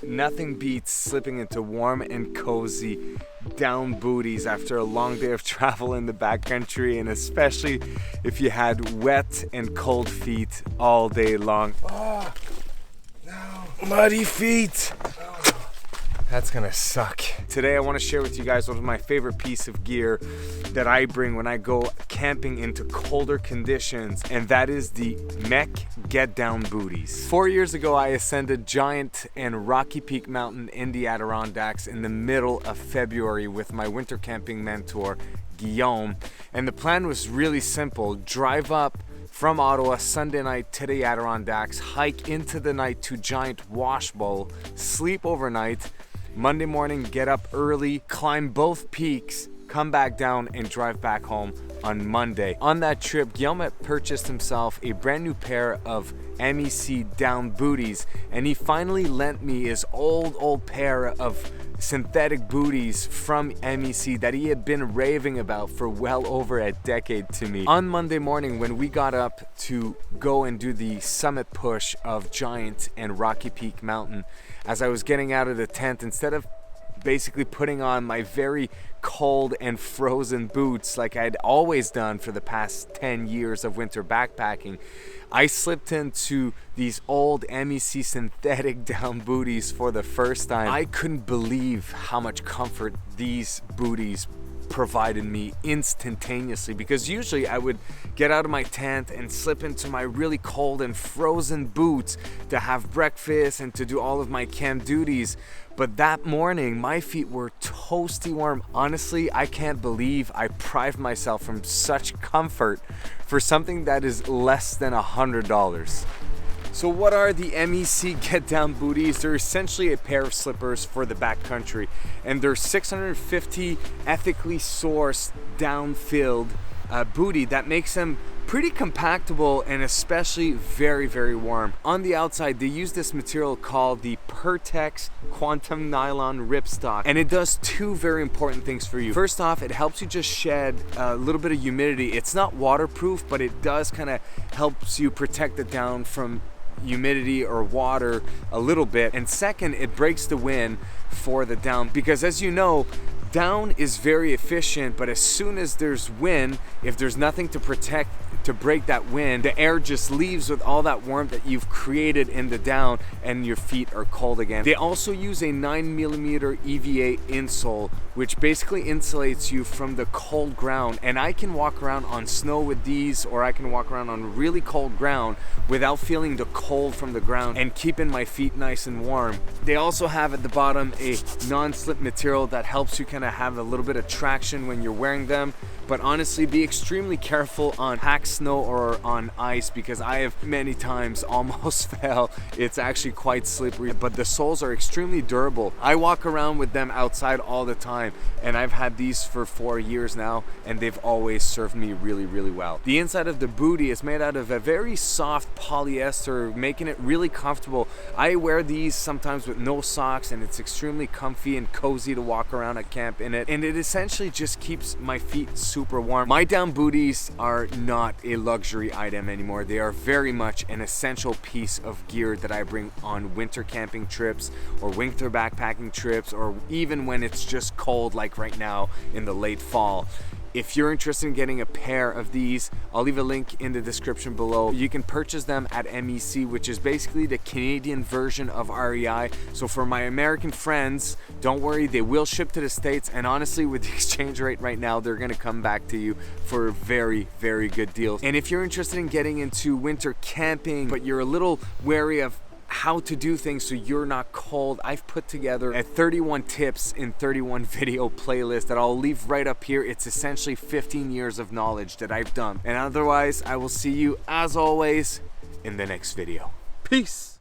Nothing beats slipping into warm and cozy down booties after a long day of travel in the backcountry, and especially if you had wet and cold feet all day long. Oh, no. Muddy feet. Oh, that's gonna suck. Today I want to share with you guys one of my favorite piece of gear that I bring when I go camping into colder conditions, and that is the Mech Get Down Booties. 4 years ago, I ascended Giant and Rocky Peak Mountain in the Adirondacks in the middle of February with my winter camping mentor, Guillaume. And the plan was really simple: drive up from Ottawa Sunday night to the Adirondacks, hike into the night to Giant Wash Bowl, sleep overnight, Monday morning get up early, climb both peaks, come back down and drive back home on Monday. On that trip, Guillaume had purchased himself a brand new pair of MEC down booties, and he finally lent me his old pair of synthetic booties from MEC that he had been raving about for well over a decade to me. On Monday morning, when we got up to go and do the summit push of Giant and Rocky Peak Mountain, as I was getting out of the tent, instead of basically putting on my very cold and frozen boots like I'd always done for the past 10 years of winter backpacking, I slipped into these old MEC synthetic down booties for the first time. I couldn't believe how much comfort these booties provided me instantaneously, because usually I would get out of my tent and slip into my really cold and frozen boots to have breakfast and to do all of my camp duties. But that morning, my feet were toasty warm. Honestly, I can't believe I prived myself from such comfort for something that is less than $100. So what are the MEC Get Down Booties? They're essentially a pair of slippers for the backcountry, and they're 650 ethically sourced down-filled booty that makes them pretty compactable and especially very warm. On the outside, they use this material called the Pertex Quantum Nylon Ripstock, and it does two very important things for you. First off, it helps you just shed a little bit of humidity. It's not waterproof, but it does kind of helps you protect the down from humidity or water a little bit. And second, it breaks the wind for the down, because as you know, down is very efficient, but as soon as there's wind, if there's nothing to protect to break that wind, the air just leaves with all that warmth that you've created in the down, and your feet are cold again. They also use a 9mm EVA insole, which basically insulates you from the cold ground, and I can walk around on snow with these, or I can walk around on really cold ground without feeling the cold from the ground and keeping my feet nice and warm. They also have at the bottom a non-slip material that helps you kind of have a little bit of traction when you're wearing them. But honestly, be extremely careful on packed snow or on ice, because I have many times almost fell. It's actually quite slippery, but the soles are extremely durable. I walk around with them outside all the time, and I've had these for 4 years now, and they've always served me really well. The inside of the booty is made out of a very soft polyester, making it really comfortable. I wear these sometimes with no socks, and it's extremely comfy and cozy to walk around at camp in it, and it essentially just keeps my feet super warm. My down booties are not a luxury item anymore. They are very much an essential piece of gear that I bring on winter camping trips or winter backpacking trips, or even when it's just cold like right now in the late fall. If you're interested in getting a pair of these, I'll leave a link in the description below. You can purchase them at MEC, which is basically the Canadian version of REI. So for my American friends, don't worry, they will ship to the States, and honestly, with the exchange rate right now, they're gonna come back to you for very good deals. And if you're interested in getting into winter camping, but you're a little wary of how to do things so you're not cold, I've put together a 31 tips in 31 video playlist that I'll leave right up here. It's essentially 15 years of knowledge that I've done. And otherwise, I will see you as always in the next video. Peace.